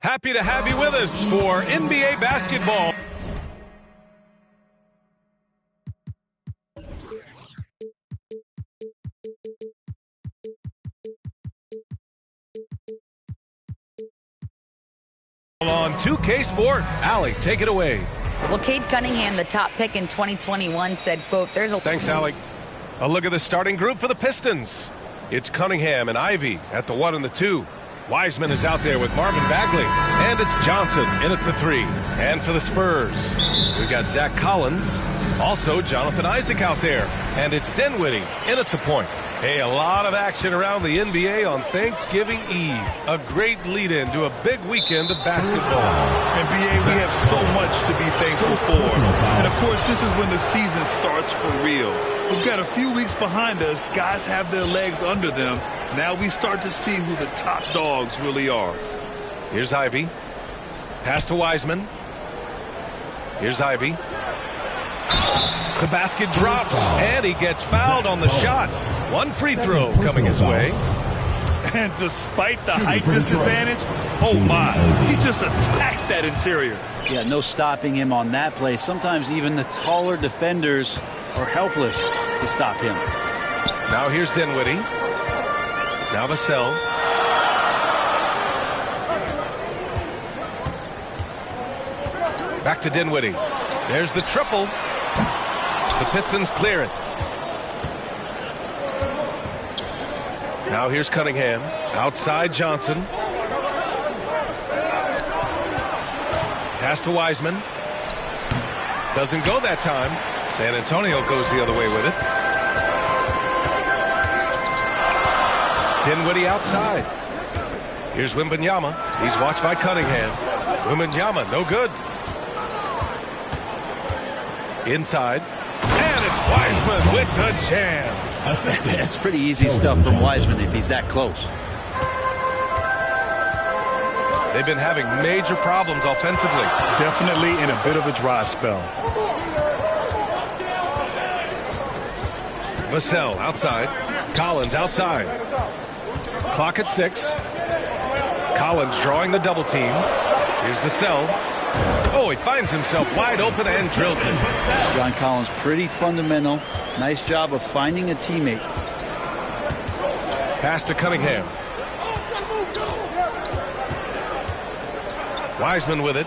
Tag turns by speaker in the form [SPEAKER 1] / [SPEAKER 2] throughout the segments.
[SPEAKER 1] Happy to have you with us for NBA basketball. On 2K Sport. Allie, take it away.
[SPEAKER 2] Well, Cade Cunningham, the top pick in 2021, said, quote, there's a...
[SPEAKER 1] Thanks, Allie. A look at the starting group for the Pistons. It's Cunningham and Ivy at the 1 and the 2. Wiseman is out there with Marvin Bagley. And it's Johnson in at the 3. And for the Spurs, we got Zach Collins. Also, Jonathan Isaac out there. And it's Dinwiddie in at the point. Hey, a lot of action around the NBA on Thanksgiving Eve. A great lead-in to a big weekend of basketball.
[SPEAKER 3] NBA, we have so much to be thankful for. And, of course, this is when the season starts for real. We've got a few weeks behind us. Guys have their legs under them. Now we start to see who the top dogs really are.
[SPEAKER 1] Here's Ivy. Pass to Wiseman. Here's Ivy. The basket drops, and he gets fouled on the shot. One free throw coming his way.
[SPEAKER 3] And despite the height disadvantage, oh my, he just attacks that interior.
[SPEAKER 4] Yeah, no stopping him on that play. Sometimes even the taller defenders are helpless to stop him.
[SPEAKER 1] Now here's Dinwiddie. Now Vassell. Back to Dinwiddie. There's the triple. The Pistons clear it. Now here's Cunningham. Outside Johnson. Pass to Wiseman. Doesn't go that time. San Antonio goes the other way with it. Dinwiddie outside. Here's Wembanyama. He's watched by Cunningham. Wembanyama, no good. Inside. And it's Wiseman with the jam.
[SPEAKER 4] That's pretty easy stuff from Wiseman if he's that close.
[SPEAKER 1] They've been having major problems offensively.
[SPEAKER 3] Definitely in a bit of a dry spell.
[SPEAKER 1] Vassell outside. Collins outside. Clock at 6. Collins drawing the double team. Here's Vassell. Oh, he finds himself wide open and drills it.
[SPEAKER 4] John Collins, pretty fundamental. Nice job of finding a teammate.
[SPEAKER 1] Pass to Cunningham. Wiseman with it.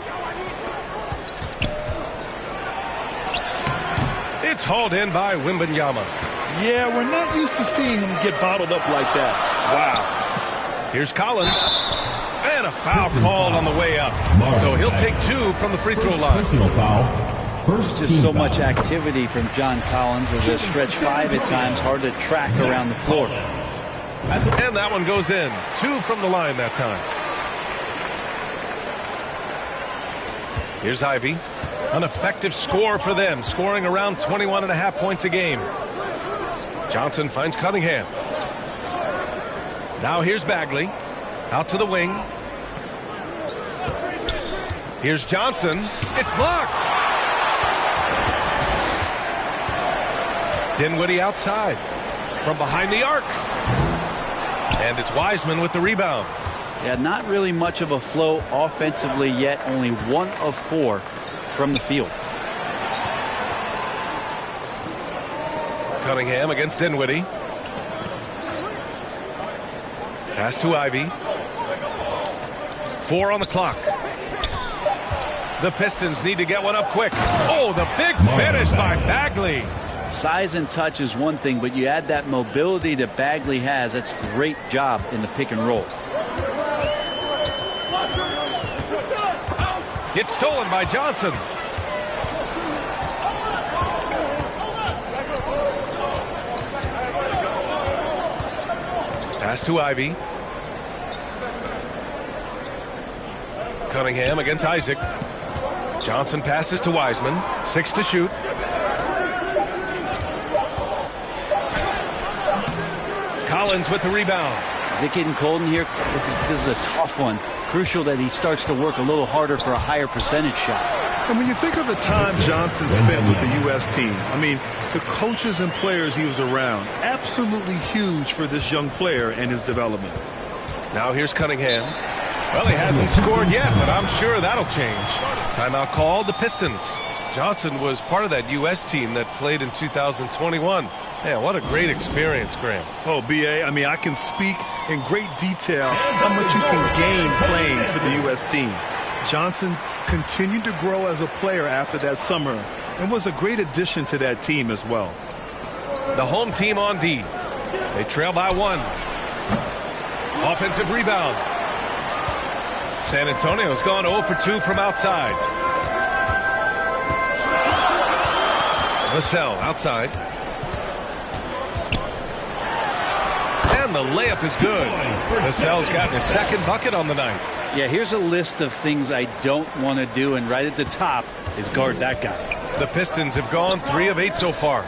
[SPEAKER 1] It's hauled in by Wembanyama.
[SPEAKER 3] Yeah, we're not used to seeing him get bottled up like that. Wow.
[SPEAKER 1] Here's Collins. And a foul called on the way up. So he'll take 2 from the free throw line.
[SPEAKER 5] Personal foul.
[SPEAKER 4] Just so much activity from John Collins as a stretch 5 at times. Hard to track around the floor.
[SPEAKER 1] And that one goes in. 2 from the line that time. Here's Ivy. An effective score for them, scoring around 21.5 points a game. Johnson finds Cunningham. Now here's Bagley. Out to the wing. Here's Johnson. It's blocked. Dinwiddie outside. From behind the arc. And it's Wiseman with the rebound.
[SPEAKER 4] Yeah, not really much of a flow offensively yet. Only 1 of 4 from the field.
[SPEAKER 1] Cunningham against Dinwiddie. Pass to Ivy. 4 on the clock. The Pistons need to get one up quick. Oh, the big finish by Bagley.
[SPEAKER 4] Size and touch is one thing, but you add that mobility that Bagley has. That's a great job in the pick and roll.
[SPEAKER 1] It's stolen by Johnson. Pass to Ivy. Cunningham against Isaac. Johnson passes to Wiseman. 6 to shoot. Collins with the rebound.
[SPEAKER 4] Is it getting cold in here? This is a tough one. Crucial that he starts to work a little harder for a higher percentage shot.
[SPEAKER 3] And when you think of the time Johnson spent with the U.S. team, I mean, the coaches and players he was around, absolutely huge for this young player and his development.
[SPEAKER 1] Now here's Cunningham. Well, he hasn't scored yet, but I'm sure that'll change. Timeout called, the Pistons. Johnson was part of that U.S. team that played in 2021. Man, what a great experience, Graham.
[SPEAKER 3] Oh, B.A., I mean, I can speak in great detail how much you can gain playing for the U.S. team. Johnson continued to grow as a player after that summer and was a great addition to that team as well.
[SPEAKER 1] The home team on D. They trail by 1. Offensive rebound. San Antonio's gone 0 for 2 from outside. Vassell outside. And the layup is good. Vassell's got his second bucket on the night.
[SPEAKER 4] Yeah, here's a list of things I don't want to do, and right at the top is guard that guy.
[SPEAKER 1] The Pistons have gone 3 of 8 so far.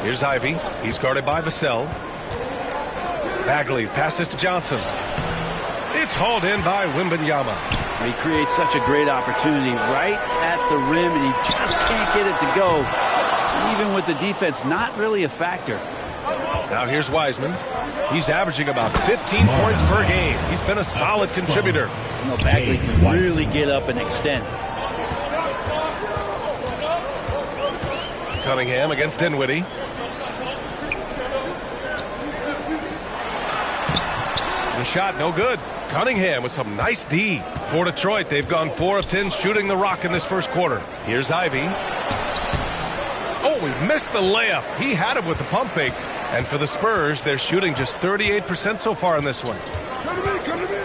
[SPEAKER 1] Here's Ivy. He's guarded by Vassell. Bagley passes to Johnson. It's hauled in by Wembanyama.
[SPEAKER 4] He creates such a great opportunity right at the rim, and he just can't get it to go. Even with the defense not really a factor.
[SPEAKER 1] Now here's Wiseman. He's averaging about 15 points per game. He's been a solid contributor.
[SPEAKER 4] You know, Bagley can really get up and extend.
[SPEAKER 1] Cunningham against Dinwiddie. The shot no good. Cunningham with some nice D. For Detroit, they've gone 4 of 10 shooting the rock in this first quarter. Here's Ivy. Oh, we missed the layup. He had it with the pump fake. And for the Spurs, they're shooting just 38% so far in this one. Come to me.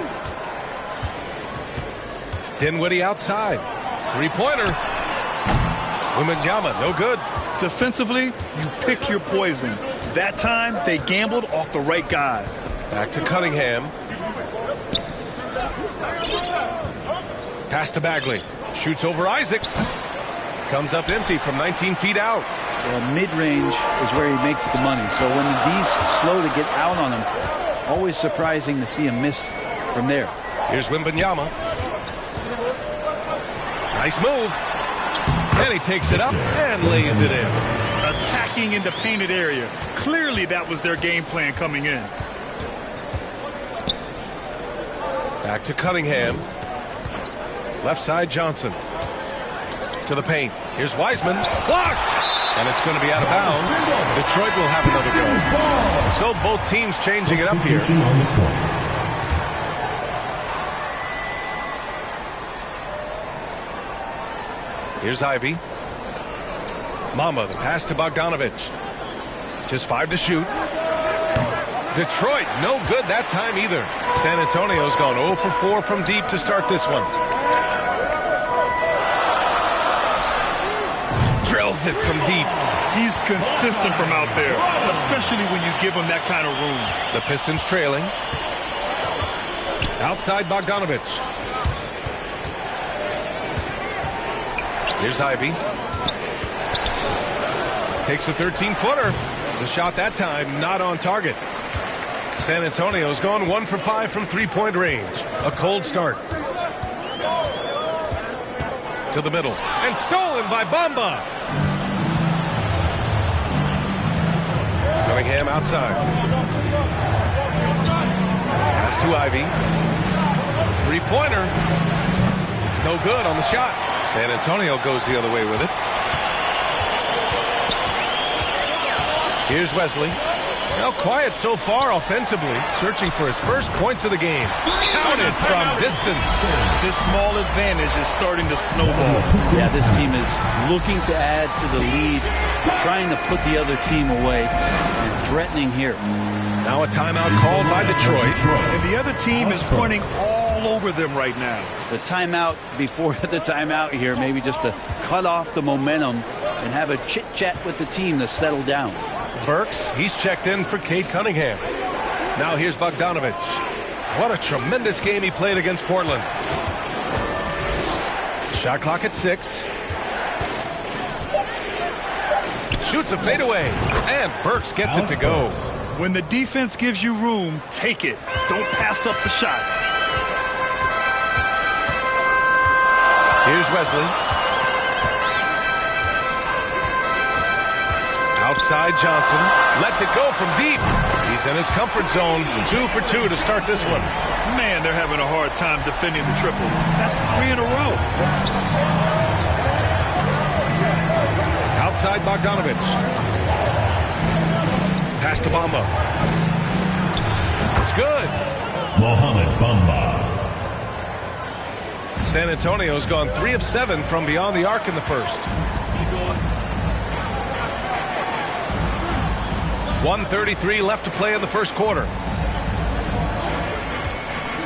[SPEAKER 1] Dinwiddie outside. Three-pointer. Wembanyama, no good.
[SPEAKER 3] Defensively, you pick your poison. That time, they gambled off the right guy.
[SPEAKER 1] Back to Cunningham. Pass to Bagley. Shoots over Isaac. Comes up empty from 19 feet out.
[SPEAKER 4] Well, mid-range is where he makes the money. So when the D's slow to get out on him, always surprising to see him miss from there.
[SPEAKER 1] Here's Wembanyama. Nice move. And he takes it up and lays it in.
[SPEAKER 3] Attacking in the painted area. Clearly that was their game plan coming in.
[SPEAKER 1] Back to Cunningham. Left side Johnson. To the paint. Here's Wiseman. Blocked! And it's going to be out of bounds. Detroit will have another go. So both teams changing it up here. Here's Ivy. Mamba, the pass to Bogdanovich. Just 5 to shoot. Detroit, no good that time either. San Antonio's gone 0 for 4 from deep to start this one. Drills it from deep.
[SPEAKER 3] He's consistent from out there, especially when you give him that kind of room.
[SPEAKER 1] The Pistons trailing. Outside Bogdanovich. Here's Ivy. Takes a 13-footer. The shot that time not on target. San Antonio's gone 1 for 5 from three-point range. A cold start. To the middle. And stolen by Bamba. Cunningham outside. Pass to Ivy. Three-pointer. No good on the shot. San Antonio goes the other way with it. Here's Wesley. Well, quiet so far offensively. Searching for his first points of the game. Counted from distance.
[SPEAKER 3] This small advantage is starting to snowball.
[SPEAKER 4] Yeah, this team is looking to add to the lead, trying to put the other team away, and threatening here.
[SPEAKER 1] Now a timeout called by Detroit.
[SPEAKER 3] And the other team is running all over them right now.
[SPEAKER 4] The timeout before the timeout here, maybe just to cut off the momentum and have a chit-chat with the team to settle down.
[SPEAKER 1] Burks, he's checked in for Cade Cunningham. Now here's Bogdanovich. What a tremendous game he played against Portland. Shot clock at 6. Shoots a fadeaway, and Burks gets it to go.
[SPEAKER 3] When the defense gives you room, take it. Don't pass up the shot. Here's Wesley.
[SPEAKER 1] Outside Johnson. Lets it go from deep. He's in his comfort zone. 2 for 2 to start this one.
[SPEAKER 3] Man, they're having a hard time defending the triple. That's 3 in a row.
[SPEAKER 1] Outside Bogdanovich. Pass to Bamba. It's good.
[SPEAKER 5] Mohamed Bamba.
[SPEAKER 1] San Antonio's gone 3 of 7 from beyond the arc in the first. 1:33 left to play in the first quarter.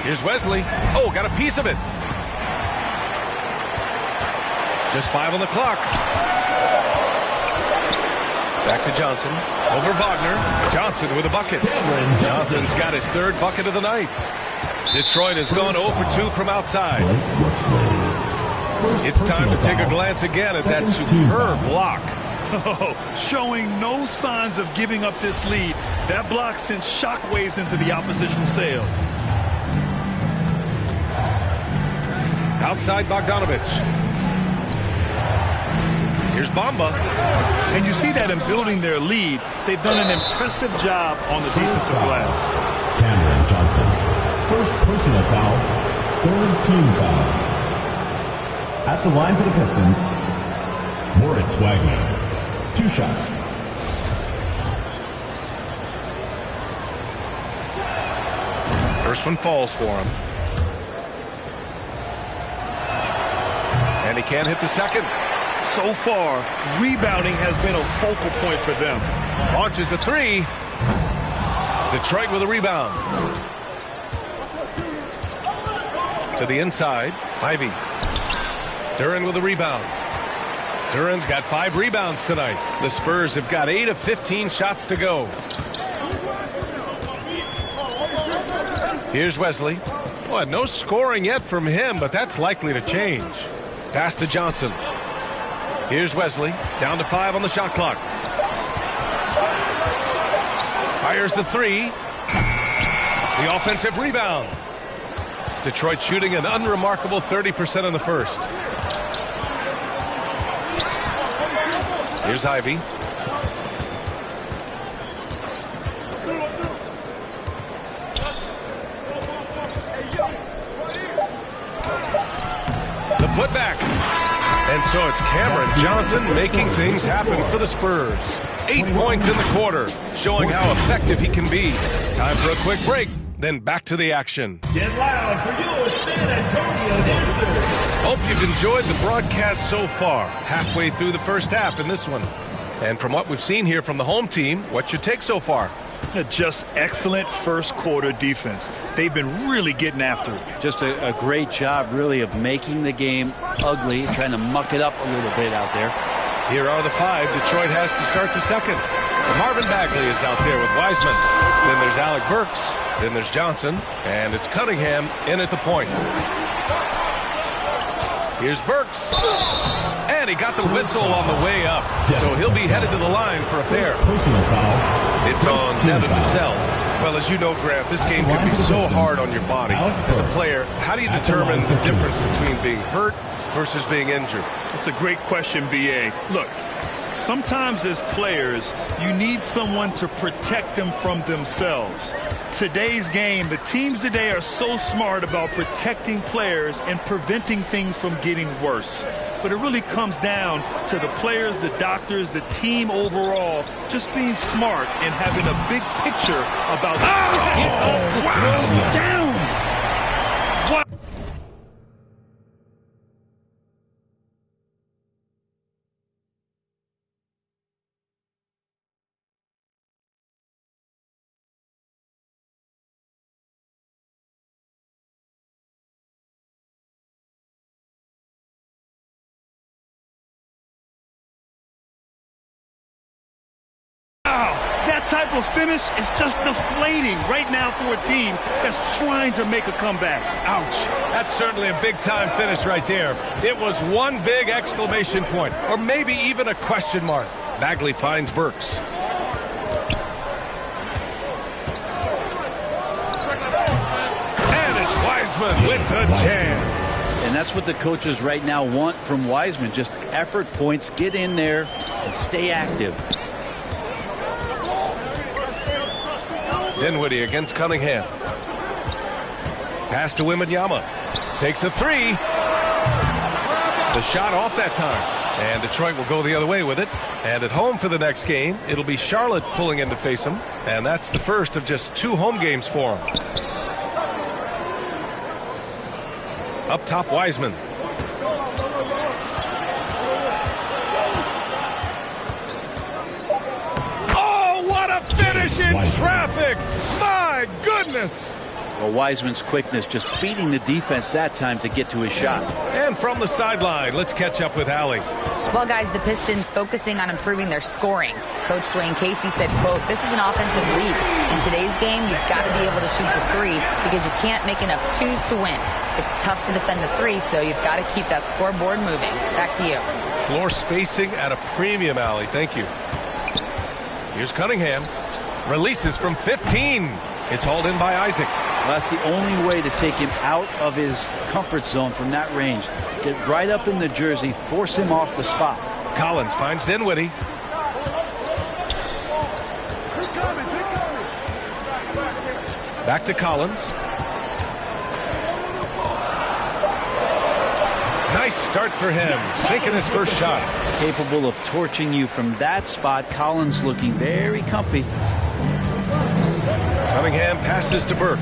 [SPEAKER 1] Here's Wesley. Oh, got a piece of it. Just 5 on the clock. Back to Johnson. Over Wagner. Johnson with a bucket. Johnson's got his 3rd bucket of the night. Detroit has gone 0 for 2 from outside. It's time to take a glance again at that superb block.
[SPEAKER 3] Oh, showing no signs of giving up this lead. That block sent shockwaves into the opposition sails.
[SPEAKER 1] Outside Bogdanovich. Here's Bamba.
[SPEAKER 3] And you see that in building their lead, they've done an impressive job on the defensive glass.
[SPEAKER 5] Cameron Johnson. First personal foul. 3rd team foul. At the line for the Pistons, Moritz Wagner. 2 shots.
[SPEAKER 1] First one falls for him. And he can't hit the second.
[SPEAKER 3] So far, rebounding has been a focal point for them.
[SPEAKER 1] Launches a 3. Detroit with a rebound. To the inside. Ivy. Duren with a rebound. Duren's got 5 rebounds tonight. The Spurs have got 8 of 15 shots to go. Here's Wesley. Well, no scoring yet from him, but that's likely to change. Pass to Johnson. Here's Wesley. Down to 5 on the shot clock. Fires the 3. The offensive rebound. Detroit shooting an unremarkable 30% in the first. Here's Ivy. The putback. And so it's Cameron Johnson making things happen for the Spurs. 8 points in the quarter, showing how effective he can be. Time for a quick break, then back to the action.
[SPEAKER 5] Get loud for your San Antonio dancers.
[SPEAKER 1] Hope you've enjoyed the broadcast so far. Halfway through the first half in this one. And from what we've seen here from the home team, what's your take so far?
[SPEAKER 3] Just excellent first quarter defense. They've been really getting after it.
[SPEAKER 4] Just a great job, really, of making the game ugly, trying to muck it up a little bit out there.
[SPEAKER 1] Here are the 5 Detroit has to start the second. Marvin Bagley is out there with Wiseman. Then there's Alec Burks. Then there's Johnson. And it's Cunningham in at the point. Here's Burks. And he got the whistle on the way up. So he'll be headed to the line for a pair.
[SPEAKER 5] Personal foul.
[SPEAKER 1] It's on Devin Vassell. Well, as you know, Grant, this game can be so hard on your body. As a player, how do you determine the difference between being hurt versus being injured?
[SPEAKER 3] That's a great question, B.A. Look, sometimes as players, you need someone to protect them from themselves. Today's game, the teams today are so smart about protecting players and preventing things from getting worse. But it really comes down to the players, the doctors, the team overall, just being smart and having a big picture about
[SPEAKER 4] Get up to throw down.
[SPEAKER 3] what. That type of finish is just deflating right now for a team that's trying to make a comeback.
[SPEAKER 1] Ouch. That's certainly a big-time finish right there. It was one big exclamation point, or maybe even a question mark. Bagley finds Burks. And it's Wiseman with the jam.
[SPEAKER 4] And that's what the coaches right now want from Wiseman. Just effort points, get in there, and stay active.
[SPEAKER 1] Dinwiddie against Cunningham. Pass to Wembanyama. Takes a three. The shot off that time. And Detroit will go the other way with it. And at home for the next game, it'll be Charlotte pulling in to face him. And that's the first of just 2 home games for him. Up top, Wiseman. Oh, what a finish in traffic! My goodness!
[SPEAKER 4] Well, Wiseman's quickness just beating the defense that time to get to his shot.
[SPEAKER 1] And from the sideline, let's catch up with Allie.
[SPEAKER 2] Well, guys, the Pistons focusing on improving their scoring. Coach Dwayne Casey said, quote, "This is an offensive league. In today's game, you've got to be able to shoot the three because you can't make enough twos to win. It's tough to defend the three, so you've got to keep that scoreboard moving." Back to you.
[SPEAKER 1] Floor spacing at a premium, Allie. Thank you. Here's Cunningham. Releases from 15. It's hauled in by Isaac.
[SPEAKER 4] Well, that's the only way to take him out of his comfort zone from that range. Get right up in the jersey, force him off the spot.
[SPEAKER 1] Collins finds Dinwiddie. Back to Collins. Nice start for him, sinking his first shot.
[SPEAKER 4] Capable of torching you from that spot. Collins looking very comfy.
[SPEAKER 1] Cunningham passes to Burks.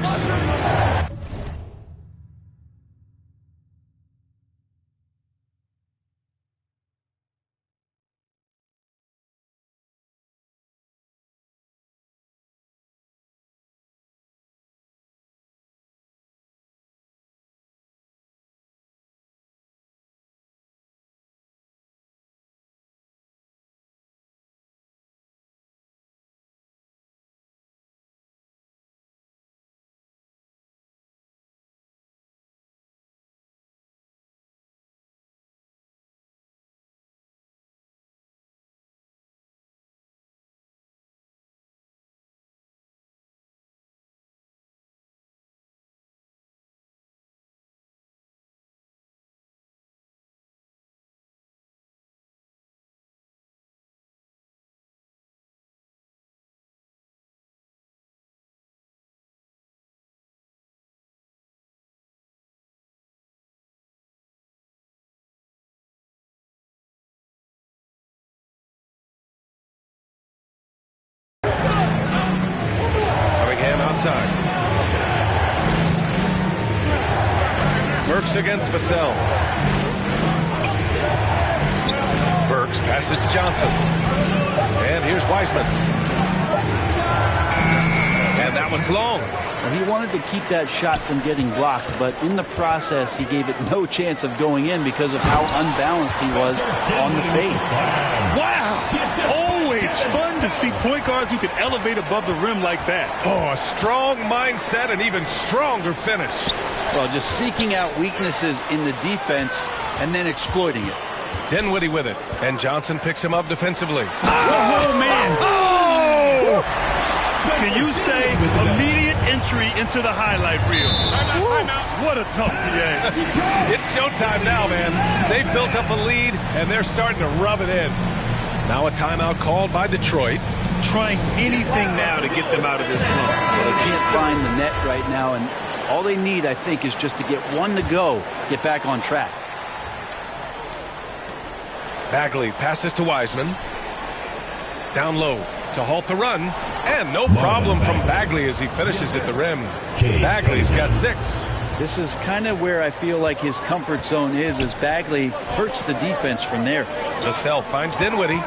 [SPEAKER 1] Outside. Burks against Vassell. Burks passes to Johnson. And here's Wiseman. And that one's long.
[SPEAKER 4] Well, he wanted to keep that shot from getting blocked, but in the process, he gave it no chance of going in because of how unbalanced he was on the face.
[SPEAKER 3] Wow! Always fun to see point guards who can elevate above the rim like that.
[SPEAKER 1] Oh, a strong mindset and even stronger finish.
[SPEAKER 4] Well, just seeking out weaknesses in the defense and then exploiting it.
[SPEAKER 1] Dinwiddie with it, and Johnson picks him up defensively.
[SPEAKER 3] Oh man! Oh! Can you say immediate entry into the highlight reel? What a tough PA.
[SPEAKER 1] It's showtime now, man. They've built up a lead, and they're starting to rub it in. Now a timeout called by Detroit.
[SPEAKER 3] Trying anything now to get them out of this slump.
[SPEAKER 4] Well, they can't find the net right now, and all they need, I think, is just to get one to go, get back on track.
[SPEAKER 1] Bagley passes to Wiseman. Down low to halt the run. And no problem from Bagley as he finishes at the rim. Bagley's got 6.
[SPEAKER 4] This is kind of where I feel like his comfort zone is, as Bagley hurts the defense from there.
[SPEAKER 1] Vassell finds Dinwiddie.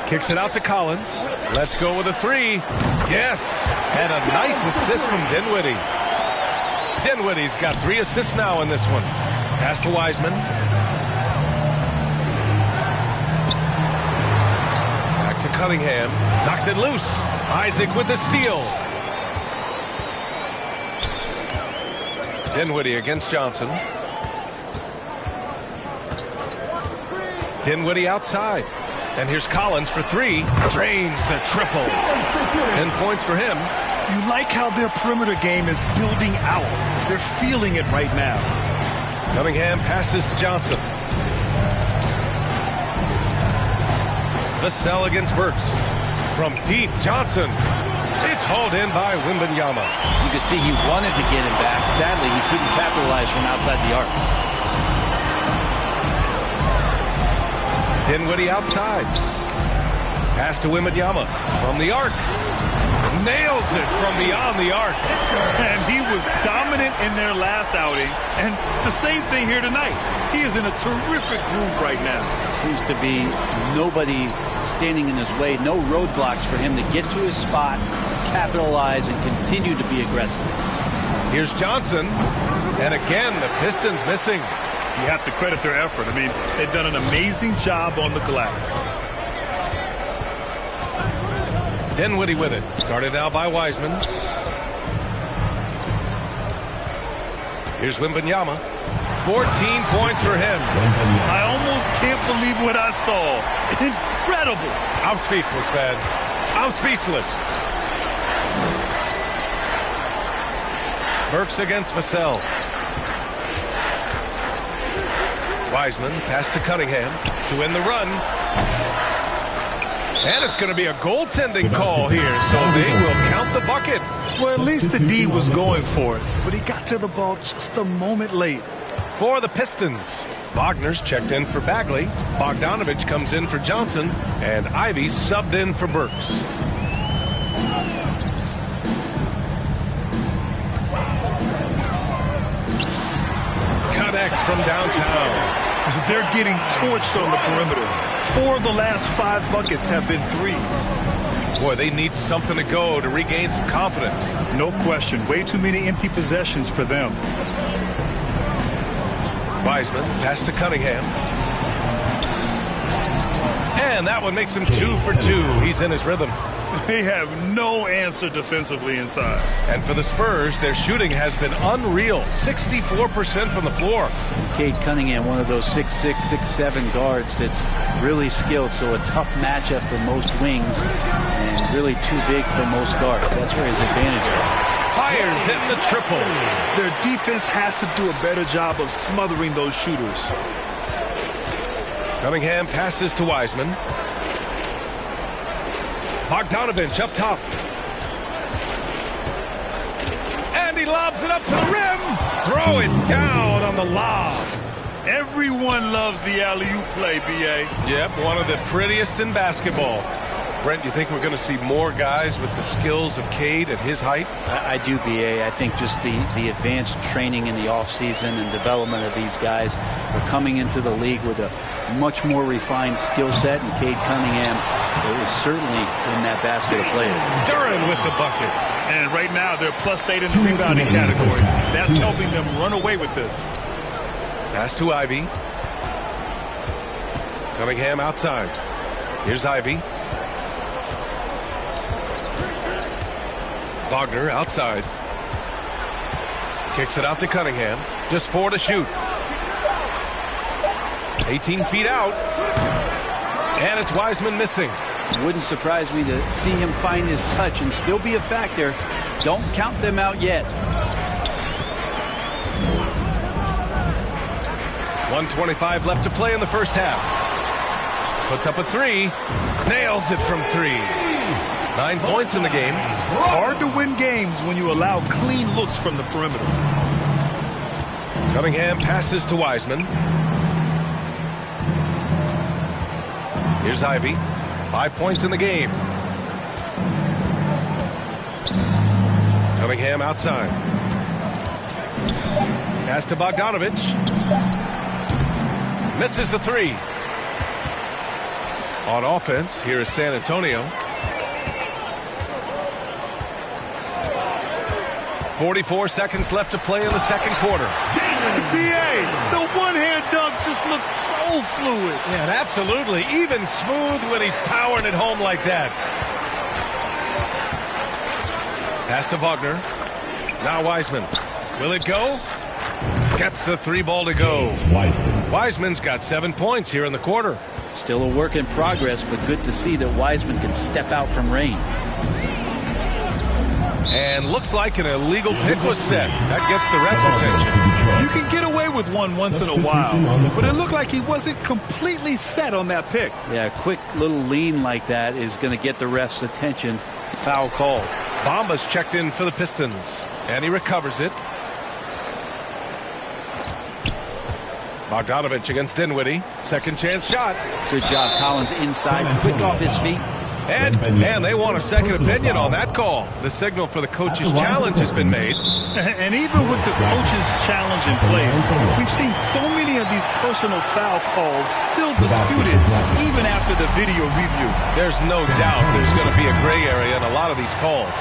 [SPEAKER 1] Kicks it out to Collins. Let's go with a 3. Yes, and a nice assist from Dinwiddie. Dinwiddie's got 3 assists now in this one. Pass to Wiseman. Back to Cunningham. Knocks it loose. Isaac with the steal. Dinwiddie against Johnson. Dinwiddie outside. And here's Collins for 3. Drains the triple. 10 points for him.
[SPEAKER 3] You like how their perimeter game is building out. They're feeling it right now.
[SPEAKER 1] Cunningham passes to Johnson. Vassell against Burks. From deep, Johnson. It's hauled in by Wembanyama.
[SPEAKER 4] You could see he wanted to get him back. Sadly, he couldn't capitalize from outside the arc.
[SPEAKER 1] Dinwiddie outside. Pass to Wembanyama from the arc. Nails it from beyond the arc.
[SPEAKER 3] And he was dominant in their last outing. And the same thing here tonight. He is in a terrific groove right now.
[SPEAKER 4] Seems to be nobody standing in his way. No roadblocks for him to get to his spot, capitalize, and continue to be aggressive.
[SPEAKER 1] Here's Johnson. And again, the Pistons missing.
[SPEAKER 3] You have to credit their effort. I mean, they've done an amazing job on the glass.
[SPEAKER 1] Dinwiddie with it. Guarded now by Wiseman. Here's Wembanyama. 14 points for him.
[SPEAKER 3] I almost can't believe what I saw. Incredible.
[SPEAKER 1] I'm speechless, man. I'm speechless. Burks against Vassell. Wiseman pass to Cunningham to win the run. And it's going to be a goaltending call here, so they will count the bucket.
[SPEAKER 3] Well, at least the D was going for it, but he got to the ball just a moment late.
[SPEAKER 1] For the Pistons, Wagner's checked in for Bagley. Bogdanovich comes in for Johnson, and Ivy subbed in for Burks. Connects from downtown.
[SPEAKER 3] They're getting torched on the perimeter. 4 of the last 5 buckets have been threes.
[SPEAKER 1] Boy, they need something to go to regain some confidence.
[SPEAKER 3] No question. Way too many empty possessions for them.
[SPEAKER 1] Wiseman pass to Cunningham. And that one makes him 2 for 2. He's in his rhythm.
[SPEAKER 3] They have no answer defensively inside.
[SPEAKER 1] And for the Spurs, their shooting has been unreal. 64% from the floor.
[SPEAKER 4] Cade Cunningham, one of those 6'6", 6'7" guards that's really skilled, so a tough matchup for most wings and really too big for most guards. That's where his advantage is.
[SPEAKER 1] Fires in the triple.
[SPEAKER 3] Their defense has to do a better job of smothering those shooters.
[SPEAKER 1] Cunningham passes to Wiseman. Bogdanovich up top. And he lobs it up to the rim. Throw it down on the lob.
[SPEAKER 3] Everyone loves the alley-oop play, B.A.
[SPEAKER 1] Yep, one of the prettiest in basketball. Brent, you think we're going to see more guys with the skills of Cade at his height?
[SPEAKER 4] I do, B.A. I think just the advanced training in the offseason and development of these guys are coming into the league with a much more refined skill set, and Cade Cunningham is certainly in that basket of players.
[SPEAKER 1] Duran with the bucket.
[SPEAKER 3] And right now, they're +8 in the rebounding category. That's helping them run away with this.
[SPEAKER 1] Pass to Ivy. Cunningham outside. Here's Ivy. Wagner outside. Kicks it out to Cunningham. Just 4 to shoot. 18 feet out. And it's Wiseman missing.
[SPEAKER 4] It wouldn't surprise me to see him find his touch and still be a factor. Don't count them out yet.
[SPEAKER 1] 1:25 left to play in the first half. Puts up a 3. Nails it from 3. 9 points in the game.
[SPEAKER 3] Hard to win games when you allow clean looks from the perimeter.
[SPEAKER 1] Cunningham passes to Wiseman. Here's Ivy. 5 points in the game. Cunningham outside. Pass to Bogdanovich. Misses the 3. On offense, here is San Antonio. 44 seconds left to play in the second quarter.
[SPEAKER 3] B.A., the one-hand dunk just looks so fluid.
[SPEAKER 1] Yeah, and absolutely. Even smooth when he's powering it home like that. Pass to Wagner. Now Wiseman. Will it go? Gets the 3 ball to go. Wiseman's got 7 points here in the quarter.
[SPEAKER 4] Still a work in progress, but good to see that Wiseman can step out from range.
[SPEAKER 1] And looks like an illegal pick was set. That gets the ref's attention.
[SPEAKER 3] You can get away with one once in a while, but it looked like he wasn't completely set on that pick.
[SPEAKER 4] Yeah, a quick little lean like that is going to get the ref's attention. Foul call.
[SPEAKER 1] Bomba's checked in for the Pistons, and he recovers it. Bogdanovich against Dinwiddie. Second chance shot.
[SPEAKER 4] Good job, Collins inside, quick off his feet.
[SPEAKER 1] And they want a second opinion on that call. The signal for the coach's challenge has been made.
[SPEAKER 3] And even with the coach's challenge in place, we've seen so many of these personal foul calls still disputed even after the video review.
[SPEAKER 1] There's no doubt there's going to be a gray area in a lot of these calls.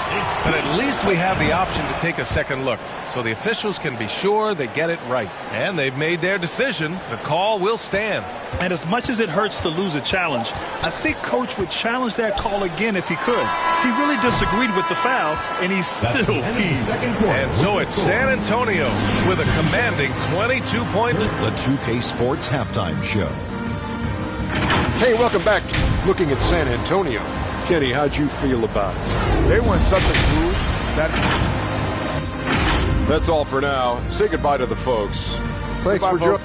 [SPEAKER 1] But at least we have the option to take a second look, so the officials can be sure they get it right. And they've made their decision. The call will stand.
[SPEAKER 3] And as much as it hurts to lose a challenge, I think Coach would challenge that call again if he could. He really disagreed with the foul, and he's still peeved.
[SPEAKER 1] And so it's San Antonio with a commanding 22-point lead.
[SPEAKER 6] The 2K Sports Halftime Show.
[SPEAKER 7] Hey, welcome back. Looking at San Antonio. Kenny, how'd you feel about it? They went such a smooth. That's all for now. Say goodbye to the folks. Thanks for joining.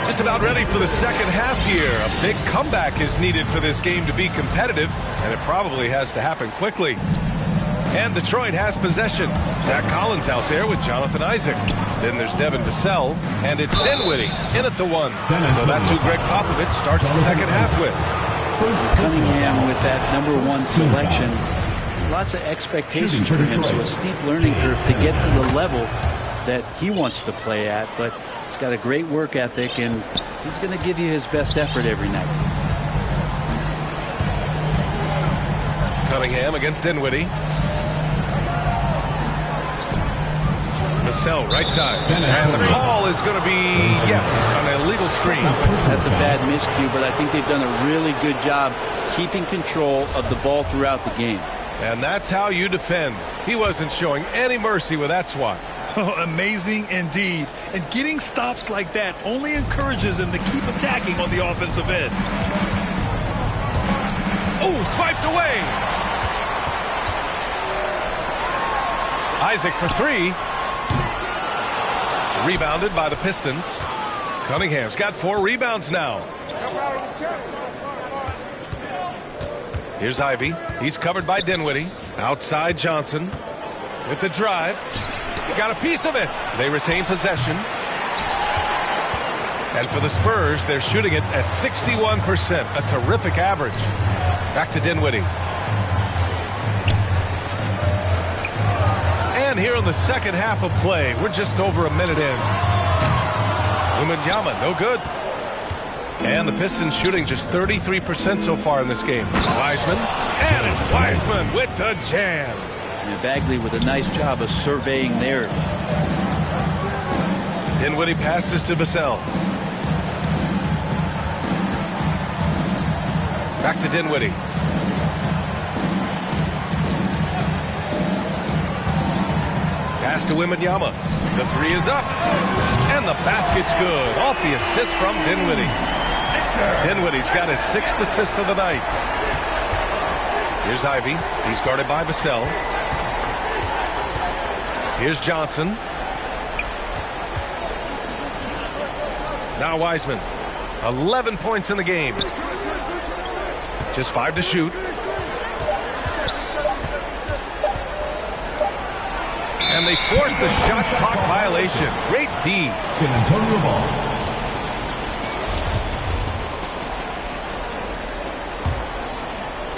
[SPEAKER 1] Just about ready for the second half here. A big comeback is needed for this game to be competitive, and it probably has to happen quickly. And Detroit has possession. Zach Collins out there with Jonathan Isaac. Then there's Devin Vassell, and it's Dinwiddie in at the one. So that's who Greg Popovich starts the second half with.
[SPEAKER 4] Cunningham with that #1 selection. Lots of expectations for him, so a steep learning curve to get to the level that he wants to play at, but he's got a great work ethic, and he's going to give you his best effort every night.
[SPEAKER 1] Cunningham against Dinwiddie. Vassell, right side. And the call is going to be, yes, an illegal screen.
[SPEAKER 4] That's a bad miscue, but I think they've done a really good job keeping control of the ball throughout the game.
[SPEAKER 1] And that's how you defend. He wasn't showing any mercy with that swat.
[SPEAKER 3] Oh, amazing indeed. And getting stops like that only encourages him to keep attacking on the offensive end.
[SPEAKER 1] Oh, swiped away. Isaac for three. Rebounded by the Pistons. Cunningham's got 4 rebounds now. Here's Ivy. He's covered by Dinwiddie. Outside Johnson with the drive. Got a piece of it. They retain possession. And for the Spurs, they're shooting it at 61%, a terrific average. Back to Dinwiddie. And here in the second half of play, we're just over a minute in. Wembanyama, no good. And the Pistons shooting just 33% so far in this game. Wiseman, and it's Wiseman with the jam.
[SPEAKER 4] And Bagley with a nice job of surveying there.
[SPEAKER 1] Dinwiddie passes to Vassell. Back to Dinwiddie. Pass to Wembanyama. The three is up. And the basket's good. Off the assist from Dinwiddie. Dinwiddie's got his 6th assist of the night. Here's Ivy. He's guarded by Vassell. Here's Johnson. Now Wiseman. 11 points in the game. Just 5 to shoot. And they force the shot clock violation. Great D.
[SPEAKER 5] San Antonio ball.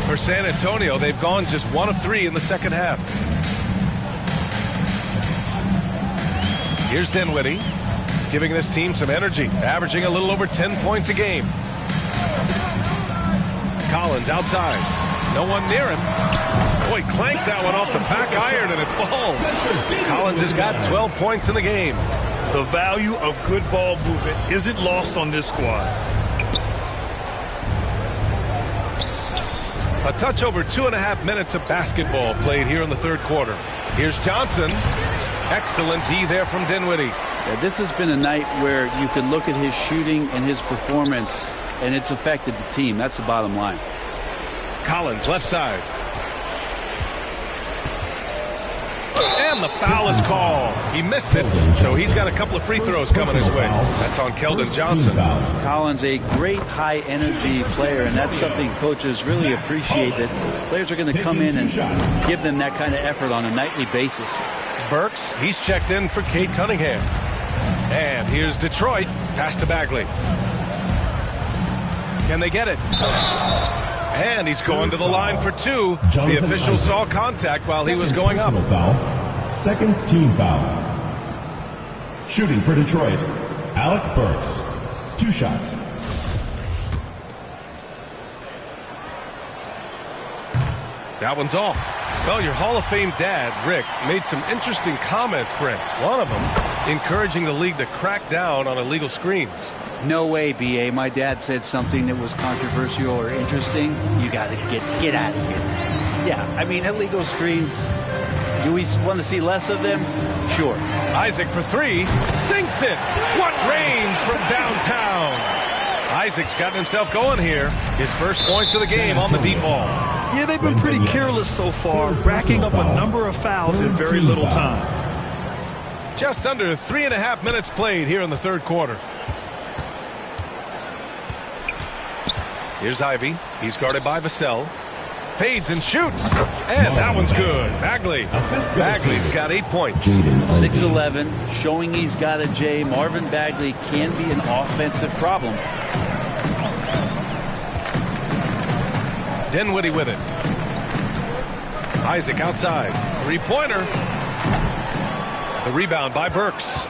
[SPEAKER 1] For San Antonio, they've gone just 1 of 3 in the second half. Here's Dinwiddie, giving this team some energy, averaging a little over 10 points a game. Collins outside. No one near him. Boy, clanks that one off the back iron and it falls. Collins has got 12 points in the game.
[SPEAKER 3] The value of good ball movement isn't lost on this squad.
[SPEAKER 1] A touch over 2.5 minutes of basketball played here in the third quarter. Here's Johnson. Excellent D there from Dinwiddie.
[SPEAKER 4] This has been a night where you could look at his shooting and his performance, and it's affected the team. That's the bottom line.
[SPEAKER 1] Collins, left side. And the foul is called. He missed it, so he's got a couple of free throws coming his way. That's on Keldon Johnson.
[SPEAKER 4] Collins, a great high-energy player, and that's something coaches really appreciate, that players are going to come in and give them that kind of effort on a nightly basis.
[SPEAKER 1] Burks, he's checked in for Cade Cunningham. And here's Detroit. Pass to Bagley. Can they get it? And he's going to the line for two. The official saw contact while he was going up.
[SPEAKER 5] Foul. Second team foul. Shooting for Detroit, Alec Burks. 2 shots.
[SPEAKER 1] That one's off. Well, your Hall of Fame dad, Rick, made some interesting comments, Brent. One of them encouraging the league to crack down on illegal screens.
[SPEAKER 4] No way, B.A. My dad said something that was controversial or interesting. You got to get out of here. Yeah, I mean, illegal screens, do we want to see less of them? Sure.
[SPEAKER 1] Isaac for 3, sinks it. What range from downtown. Isaac's gotten himself going here. His first points of the game on the deep ball.
[SPEAKER 3] Yeah, they've been pretty careless so far, racking up a number of fouls in very little time.
[SPEAKER 1] Just under 3.5 minutes played here in the third quarter. Here's Ivy. He's guarded by Vassell. Fades and shoots. And that one's good. Bagley. Bagley's got 8 points.
[SPEAKER 4] 6'11", showing he's got a J. Marvin Bagley can be an offensive problem.
[SPEAKER 1] Dinwiddie with it. Isaac outside. 3-pointer. The rebound by Burks.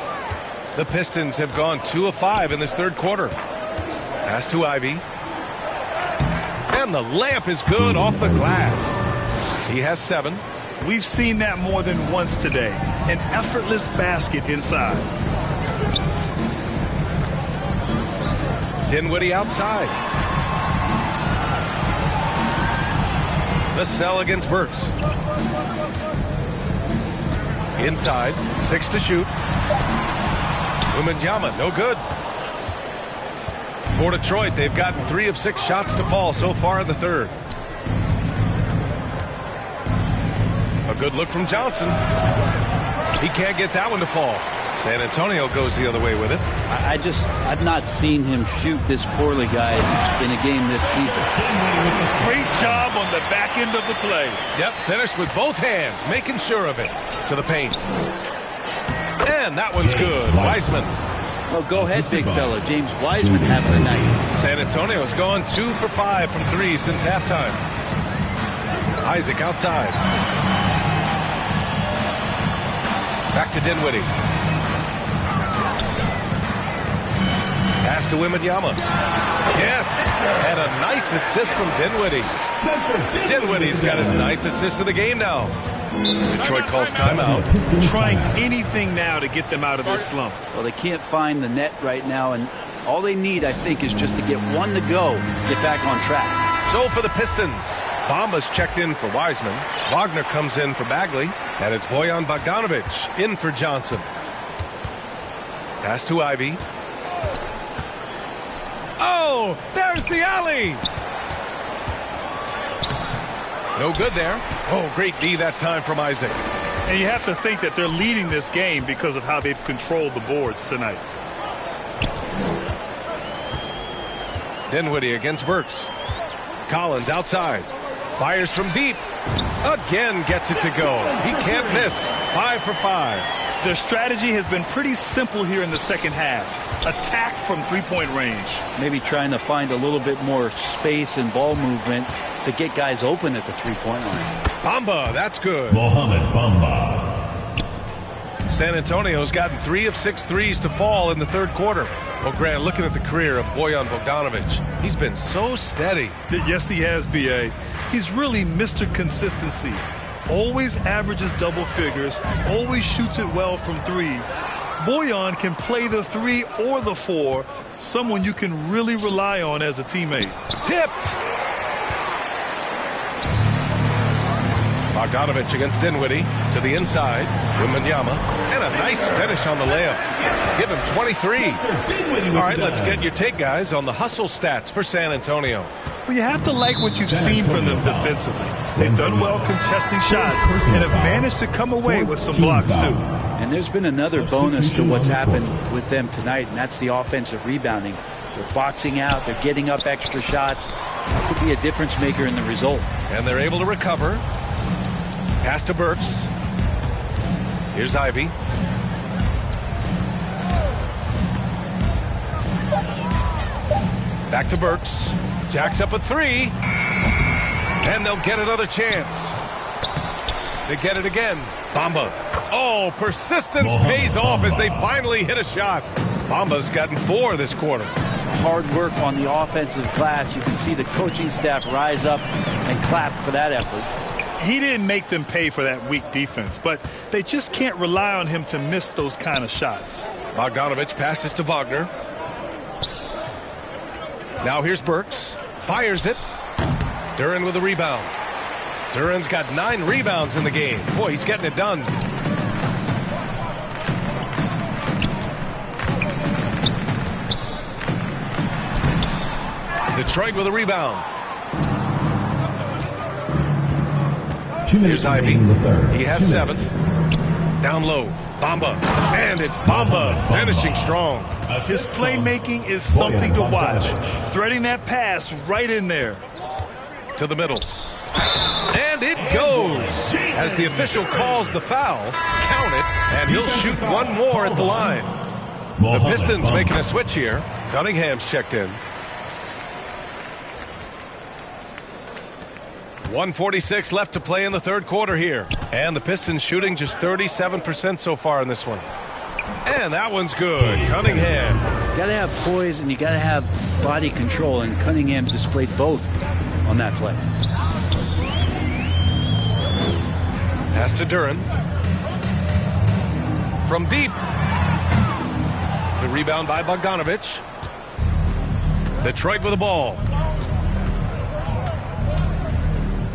[SPEAKER 1] The Pistons have gone 2 of 5 in this third quarter. Pass to Ivy. And the layup is good off the glass. He has 7.
[SPEAKER 3] We've seen that more than once today. An effortless basket inside.
[SPEAKER 1] Dinwiddie outside. Vassell against Burks. Inside. 6 to shoot. Wembanyama, no good. For Detroit, they've gotten 3 of 6 shots to fall so far in the third. A good look from Johnson. He can't get that one to fall. San Antonio goes the other way with it.
[SPEAKER 4] I've not seen him shoot this poorly, guys, in a game this season.
[SPEAKER 3] Great job on the back end of the play.
[SPEAKER 1] Yep, finished with both hands, making sure of it. To the paint. And that one's good. Wiseman.
[SPEAKER 4] Well, go ahead, big fella. James Wiseman having a night.
[SPEAKER 1] San Antonio's gone 2 for 5 from 3 since halftime. Isaac outside. Back to Dinwiddie. Pass to Wembanyama. Yes, and a nice assist from Dinwiddie. Dinwiddie's got his 9th assist of the game now. Detroit calls timeout.
[SPEAKER 3] Trying anything now to get them out of this slump.
[SPEAKER 4] Well, they can't find the net right now, and all they need, I think, is just to get one to go, get back on track.
[SPEAKER 1] So for the Pistons, Bamba's checked in for Wiseman. Wagner comes in for Bagley, and it's Bojan Bogdanovic in for Johnson. Pass to Ivy. Oh, there's the alley. No good there. Oh, great D that time from Isaac.
[SPEAKER 3] And you have to think that they're leading this game because of how they've controlled the boards tonight.
[SPEAKER 1] Dinwiddie against Burks. Collins outside. Fires from deep. Again gets it to go. He can't miss. 5 for 5.
[SPEAKER 3] Their strategy has been pretty simple here in the second half. Attack from 3-point range.
[SPEAKER 4] Maybe trying to find a little bit more space and ball movement to get guys open at the 3-point line.
[SPEAKER 1] Bamba, that's good.
[SPEAKER 5] Mohamed Bamba.
[SPEAKER 1] San Antonio's gotten 3 of 6 threes to fall in the third quarter. Well, Grant, looking at the career of Bojan Bogdanovic, he's been so steady.
[SPEAKER 3] Yes, he has, B.A. He's really Mr. Consistency. Always averages double figures, always shoots it well from 3. Bojan can play the 3 or the 4, someone you can really rely on as a teammate.
[SPEAKER 1] Tipped. Bogdanovich against Dinwiddie to the inside. Wembanyama. And a nice finish on the layup. Give him 23. All right, let's get your take, guys, on the hustle stats for San Antonio.
[SPEAKER 3] Well, you have to like what you've seen from them defensively. They've done well contesting shots and have managed to come away with some blocks, too.
[SPEAKER 4] And there's been another bonus to what's happened with them tonight, and that's the offensive rebounding. They're boxing out. They're getting up extra shots. That could be a difference maker in the result.
[SPEAKER 1] And they're able to recover. Pass to Burks. Here's Ivy. Back to Burks. Jacks up a three. And they'll get another chance. They get it again. Bamba. Oh, persistence pays off as they finally hit a shot. Bamba's gotten 4 this quarter.
[SPEAKER 4] Hard work on the offensive glass. You can see the coaching staff rise up and clap for that effort.
[SPEAKER 3] He didn't make them pay for that weak defense, but they just can't rely on him to miss those kind of shots.
[SPEAKER 1] Bogdanovich passes to Wagner. Now here's Burks. Fires it. Duren with a rebound. Duren's got 9 rebounds in the game. Boy, he's getting it done. Detroit with a rebound. Here's Ivy. He has 7. Down low. Bamba. And it's Bamba finishing strong.
[SPEAKER 3] His playmaking is something to watch. Threading that pass right in there.
[SPEAKER 1] To the middle. And it goes. As the official calls the foul, count it, and he'll shoot one more at the line. The Pistons making a switch here. Cunningham's checked in. 1:46 left to play in the third quarter here. And the Pistons shooting just 37% so far in this one. And that one's good. Cunningham.
[SPEAKER 4] You got to have poise and you got to have body control, and Cunningham displayed both on that play.
[SPEAKER 1] Pass to Duren. From deep. The rebound by Bogdanovich. Detroit with the ball.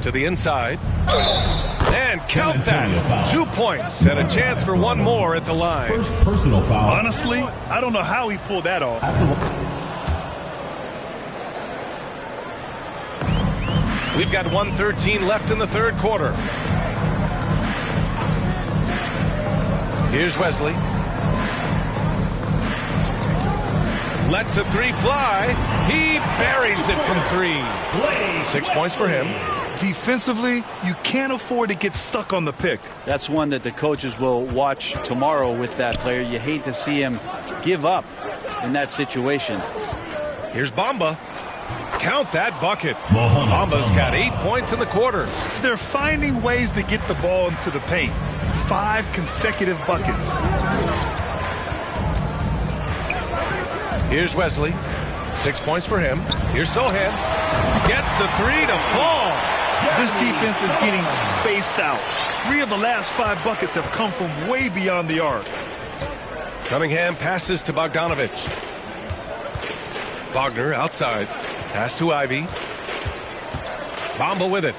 [SPEAKER 1] To the inside. And count that. 2 points and a chance for one more at the line.
[SPEAKER 5] First personal foul.
[SPEAKER 3] Honestly, I don't know how he pulled that off.
[SPEAKER 1] We've got 1:13 left in the third quarter. Here's Wesley. Lets a three fly. He buries it from 3. 6 points for him.
[SPEAKER 3] Defensively, you can't afford to get stuck on the pick.
[SPEAKER 4] That's one that the coaches will watch tomorrow with that player. You hate to see him give up in that situation.
[SPEAKER 1] Here's Bamba. Count that bucket. Bamba's got 8 points in the quarter.
[SPEAKER 3] They're finding ways to get the ball into the paint. 5 consecutive buckets.
[SPEAKER 1] Here's Wesley. 6 points for him. Here's Sohan. Gets the 3 to fall.
[SPEAKER 3] This defense is getting spaced out. 3 of the last 5 buckets have come from way beyond the arc.
[SPEAKER 1] Cunningham passes to Bogdanovich. Wagner outside. Pass to Ivy. Bamba with it.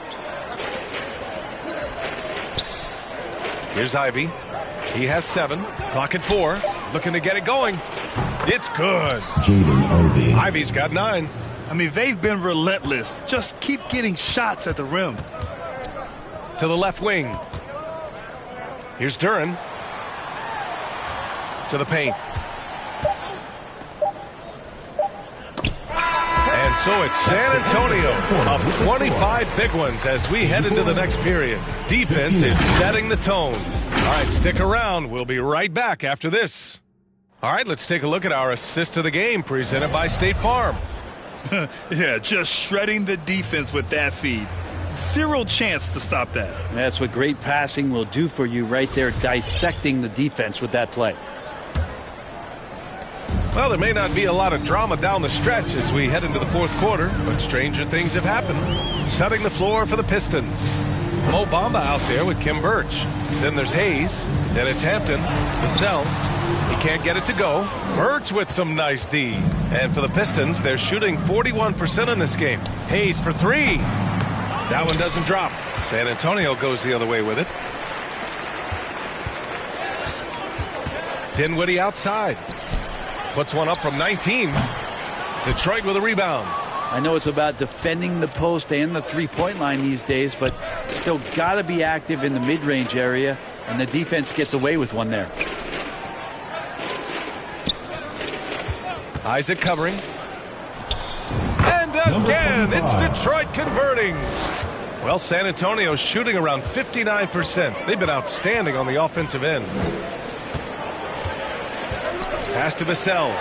[SPEAKER 1] Here's Ivy. He has 7. Clock at 4. Looking to get it going. It's good. Ivy's got 9.
[SPEAKER 3] I mean, they've been relentless. Just keep getting shots at the rim.
[SPEAKER 1] To the left wing. Here's Duren. To the paint. And so it's San Antonio up 25 big ones as we head into the next period. Defense is setting the tone. All right, stick around. We'll be right back after this. All right, let's take a look at our assist of the game presented by State Farm.
[SPEAKER 3] Yeah, just shredding the defense with that feed. 0 chance to stop that.
[SPEAKER 4] And that's what great passing will do for you right there, dissecting the defense with that play.
[SPEAKER 1] Well, there may not be a lot of drama down the stretch as we head into the fourth quarter, but stranger things have happened. Setting the floor for the Pistons. Mo Bamba out there with Kim Birch. Then there's Hayes. Then it's Hampton. Vassell. He can't get it to go. Birch with some nice D. And for the Pistons, they're shooting 41% in this game. Hayes for 3. That one doesn't drop. San Antonio goes the other way with it. Dinwiddie outside. Puts one up from 19. Detroit with a rebound.
[SPEAKER 4] I know it's about defending the post and the three-point line these days, but still got to be active in the mid-range area, and the defense gets away with one there.
[SPEAKER 1] Isaac covering. And again, it's Detroit converting. Well, San Antonio shooting around 59%. They've been outstanding on the offensive end. Pass to Vassell.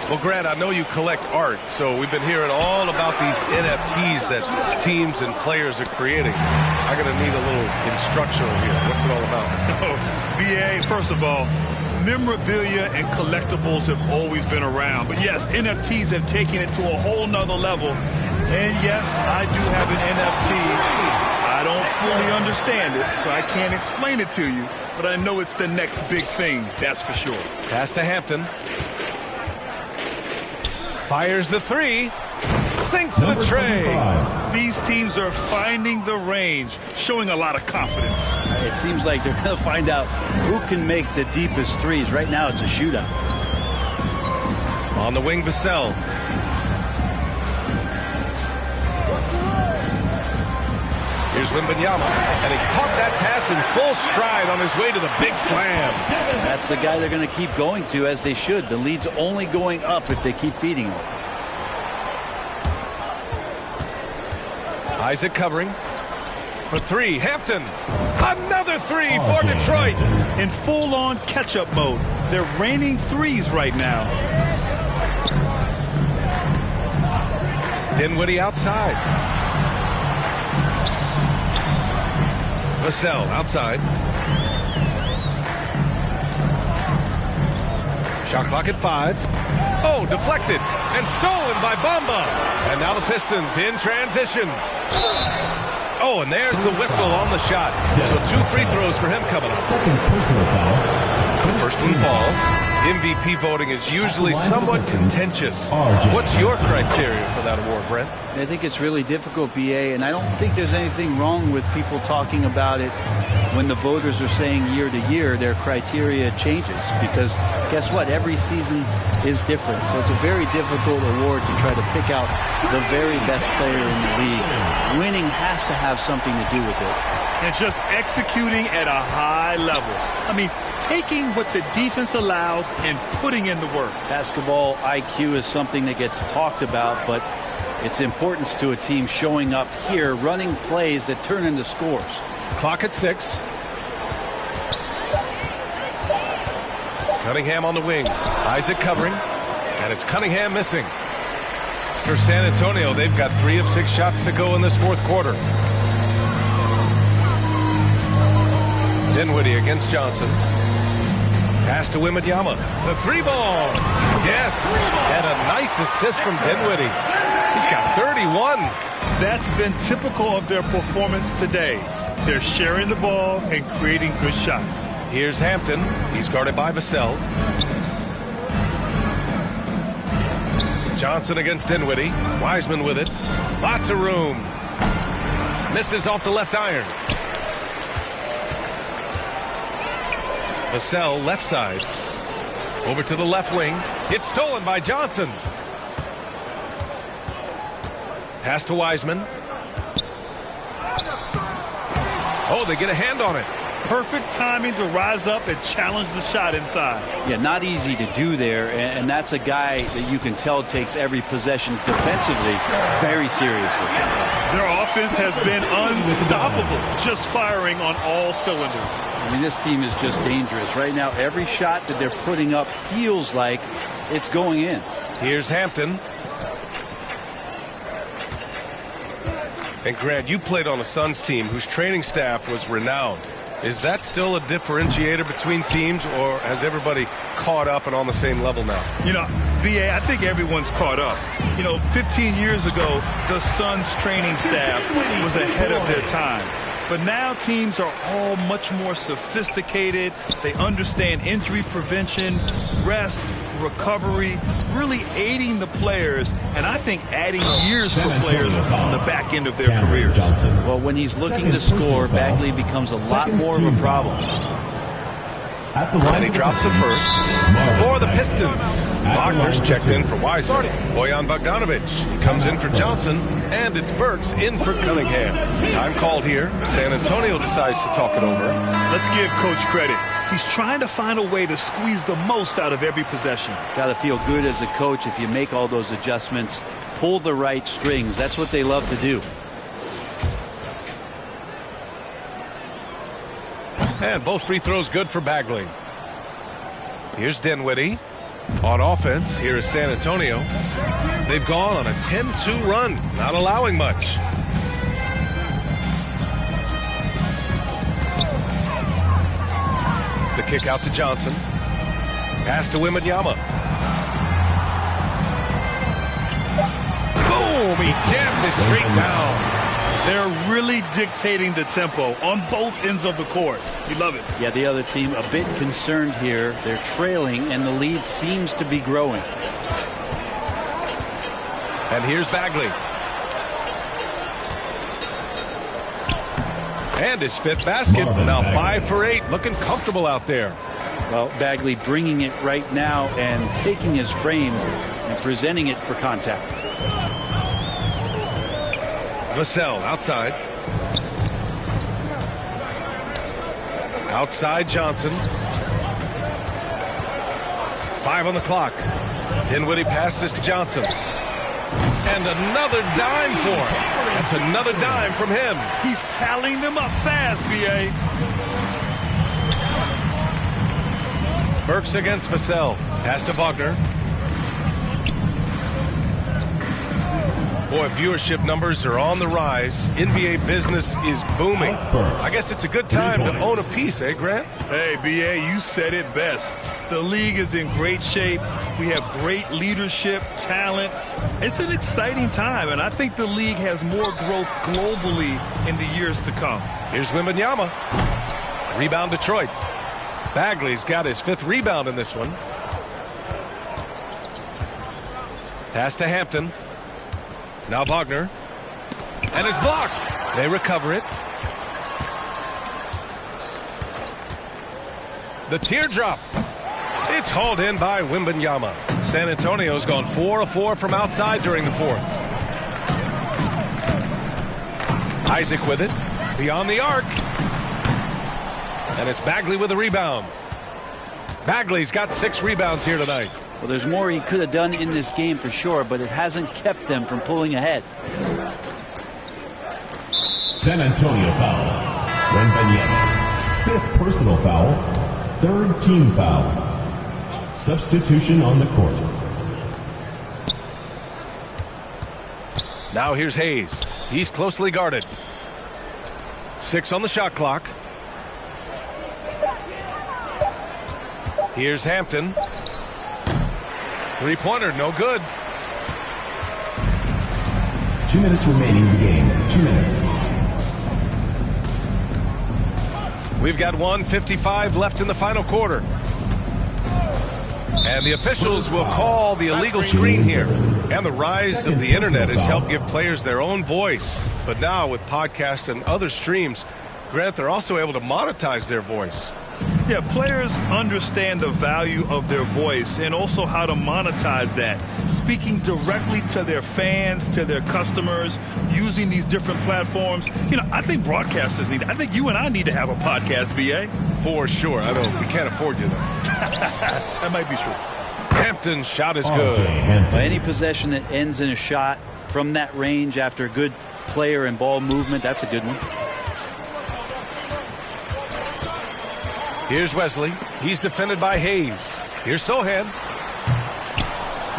[SPEAKER 1] Well, Grant, I know you collect art, so we've been hearing all about these NFTs that teams and players are creating. I'm going to need a little instructional here. What's it all about?
[SPEAKER 3] VA, first of all, memorabilia and collectibles have always been around. But yes, NFTs have taken it to a whole nother level. And yes, I do have an NFT. I don't fully understand it, so I can't explain it to you. But I know it's the next big thing, that's for sure.
[SPEAKER 1] Pass to Hampton. Fires the three. Sinks the tray.
[SPEAKER 3] These teams are finding the range, showing a lot of confidence.
[SPEAKER 4] It seems like they're going to find out who can make the deepest threes. Right now, it's a shootout.
[SPEAKER 1] On the wing, Vassell. Here's Wembanyama, and he caught that pass in full stride on his way to the big slam.
[SPEAKER 4] That's the guy they're going to keep going to, as they should. The lead's only going up if they keep feeding him.
[SPEAKER 1] Isaac covering for three. Hampton, another three for Detroit.
[SPEAKER 3] In full-on catch-up mode. They're raining threes right now.
[SPEAKER 1] Dinwiddie outside. Vassell outside. Shot clock at 5. Oh, deflected and stolen by Bamba. And now the Pistons in transition. Oh, and there's the whistle on the shot. So 2 free throws for him coming up.
[SPEAKER 5] Second personal foul.
[SPEAKER 1] The first one falls. MVP voting is usually somewhat contentious. What's your criteria for that award, Brent?
[SPEAKER 4] I think it's really difficult, BA, and I don't think there's anything wrong with people talking about it when the voters are saying year to year their criteria changes, because guess what? Every season is different. So it's a very difficult award to try to pick out the very best player in the league. Winning has to have something to do with it.
[SPEAKER 3] And just executing at a high level. I mean, taking what the defense allows and putting in the work.
[SPEAKER 4] Basketball IQ is something that gets talked about, but its importance to a team showing up here, running plays that turn into scores.
[SPEAKER 1] Clock at 6. Cunningham on the wing. Isaac covering. And it's Cunningham missing. For San Antonio, they've got 3 of 6 shots to go in this fourth quarter. Dinwiddie against Johnson. Pass to Wembanyama. The 3-ball. Yes. And a nice assist from Dinwiddie. He's got 31.
[SPEAKER 3] That's been typical of their performance today. They're sharing the ball and creating good shots.
[SPEAKER 1] Here's Hampton. He's guarded by Vassell. Johnson against Dinwiddie. Wiseman with it. Lots of room. Misses off the left iron. Vassell left side. Over to the left wing. It's stolen by Johnson. Pass to Wiseman. Oh, they get a hand on it.
[SPEAKER 3] Perfect timing to rise up and challenge the shot inside.
[SPEAKER 4] Yeah, not easy to do there, and that's a guy that you can tell takes every possession defensively very seriously.
[SPEAKER 3] Their offense has been unstoppable, just firing on all cylinders.
[SPEAKER 4] I mean, this team is just dangerous. Right now, every shot that they're putting up feels like it's going in.
[SPEAKER 1] Here's Hampton. And Grant, you played on a Suns team whose training staff was renowned. Is that still a differentiator between teams, or has everybody caught up and on the same level now?
[SPEAKER 3] You know, VA, I think everyone's caught up. You know, 15 years ago, the Suns training staff was ahead of their time. But now teams are all much more sophisticated. They understand injury prevention, rest, recovery, really aiding the players, and I think adding years for players on the back end of their careers.
[SPEAKER 4] Well, when he's looking to score, Bagley becomes a lot more of a problem.
[SPEAKER 1] And he drops it first for the Pistons. Wagner's checked in for Wiseman. Bojan Bogdanovic. He comes in for Johnson, and it's Burks in for Cunningham. Time called here. San Antonio decides to talk it over.
[SPEAKER 3] Let's give Coach credit. He's trying to find a way to squeeze the most out of every possession.
[SPEAKER 4] Got to feel good as a coach if you make all those adjustments, pull the right strings. That's what they love to do.
[SPEAKER 1] And both free throws good for Bagley. Here's Dinwiddie. On offense, here is San Antonio. They've gone on a 10-2 run, not allowing much. The kick out to Johnson. Pass to Wembanyama. Boom! He jams it straight down.
[SPEAKER 3] They're really dictating the tempo on both ends of the court. You love it.
[SPEAKER 4] Yeah, the other team a bit concerned here. They're trailing, and the lead seems to be growing.
[SPEAKER 1] And here's Bagley. And his fifth basket. Now 5 for 8. Looking comfortable out there.
[SPEAKER 4] Well, Bagley bringing it right now and taking his frame and presenting it for contact.
[SPEAKER 1] Vassell outside. Outside Johnson. 5 on the clock. Dinwiddie passes to Johnson. And another dime for him. That's another dime from him.
[SPEAKER 3] He's tallying them up fast, B.A.
[SPEAKER 1] Burks against Vassell. Pass to Wagner. Boy, viewership numbers are on the rise. NBA business is booming. I guess it's a good time to own a piece, eh, Grant?
[SPEAKER 3] Hey, B.A., you said it best. The league is in great shape. We have great leadership, talent. It's an exciting time, and I think the league has more growth globally in the years to come.
[SPEAKER 1] Here's Wembanyama. Rebound Detroit. Bagley's got his 5th rebound in this one. Pass to Hampton. Now Wagner. And it's blocked. They recover it. The teardrop. It's hauled in by Wembanyama. San Antonio's gone 4 of 4 from outside during the 4th. Isaac with it. Beyond the arc. And it's Bagley with a rebound. Bagley's got 6 rebounds here tonight.
[SPEAKER 4] Well, there's more he could have done in this game for sure, but it hasn't kept them from pulling ahead.
[SPEAKER 5] San Antonio foul. Wembanyama. 5th personal foul. 3rd team foul. Substitution on the court.
[SPEAKER 1] Now here's Hayes. He's closely guarded. 6 on the shot clock. Here's Hampton. 3-pointer, no good.
[SPEAKER 5] 2 minutes remaining in the game. 2 minutes.
[SPEAKER 1] We've got 1:55 left in the final quarter. And the officials will call the illegal screen here. And the rise of the internet has helped give players their own voice. But now with podcasts and other streams, Grant, they're also able to monetize their voice.
[SPEAKER 3] Yeah, players understand the value of their voice and also how to monetize that. Speaking directly to their fans, to their customers, using these different platforms. You know, I think broadcasters need it. I think you and I need to have a podcast, B.A.
[SPEAKER 1] For sure. I don't. We can't afford you, though.
[SPEAKER 3] That might be true.
[SPEAKER 1] Hampton's shot is good.
[SPEAKER 4] Any possession that ends in a shot from that range after a good player and ball movement, that's a good one.
[SPEAKER 1] Here's Wesley. He's defended by Hayes. Here's Sohan.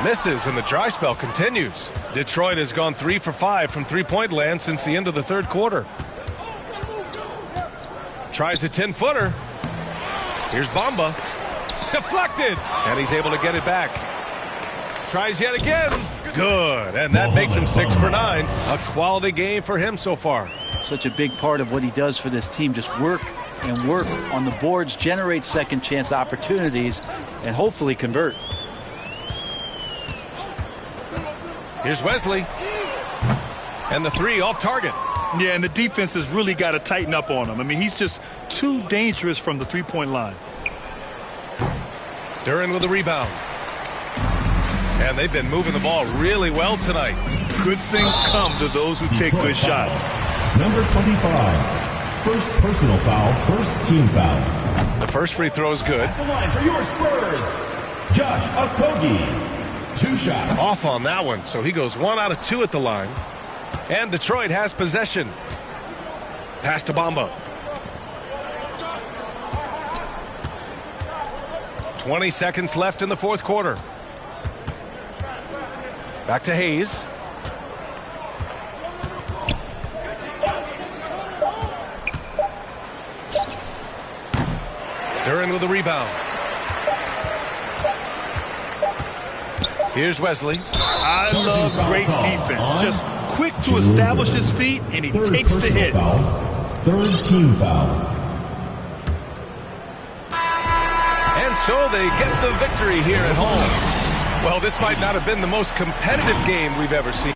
[SPEAKER 1] Misses, and the dry spell continues. Detroit has gone 3 for 5 from three-point land since the end of the 3rd quarter. Tries a 10-footer. Here's Bamba. Deflected. And he's able to get it back. Tries yet again. Good. And that makes him 6 for 9. A quality game for him so far.
[SPEAKER 4] Such a big part of what he does for this team. Just work and work on the boards, generate second chance opportunities, and hopefully convert.
[SPEAKER 1] Here's Wesley. And the three off target.
[SPEAKER 3] Yeah, and the defense has really got to tighten up on him. I mean, he's just too dangerous from the three-point line.
[SPEAKER 1] Duran with the rebound. And they've been moving the ball really well tonight.
[SPEAKER 3] Good things come to those who take good shots.
[SPEAKER 5] Number 25. First personal foul, first team foul.
[SPEAKER 1] The first free throw is good.
[SPEAKER 5] At the line for your Spurs, Josh Okogie. 2 shots.
[SPEAKER 1] Off on that one, so he goes 1 out of 2 at the line. And Detroit has possession. Pass to Bamba. 20 seconds left in the fourth quarter. Back to Hayes. Duran with the rebound. Here's Wesley.
[SPEAKER 3] I love great defense. Just quick to establish his feet, and he takes the hit.
[SPEAKER 5] Foul, third team foul.
[SPEAKER 1] And so they get the victory here at home. Well, this might not have been the most competitive game we've ever seen.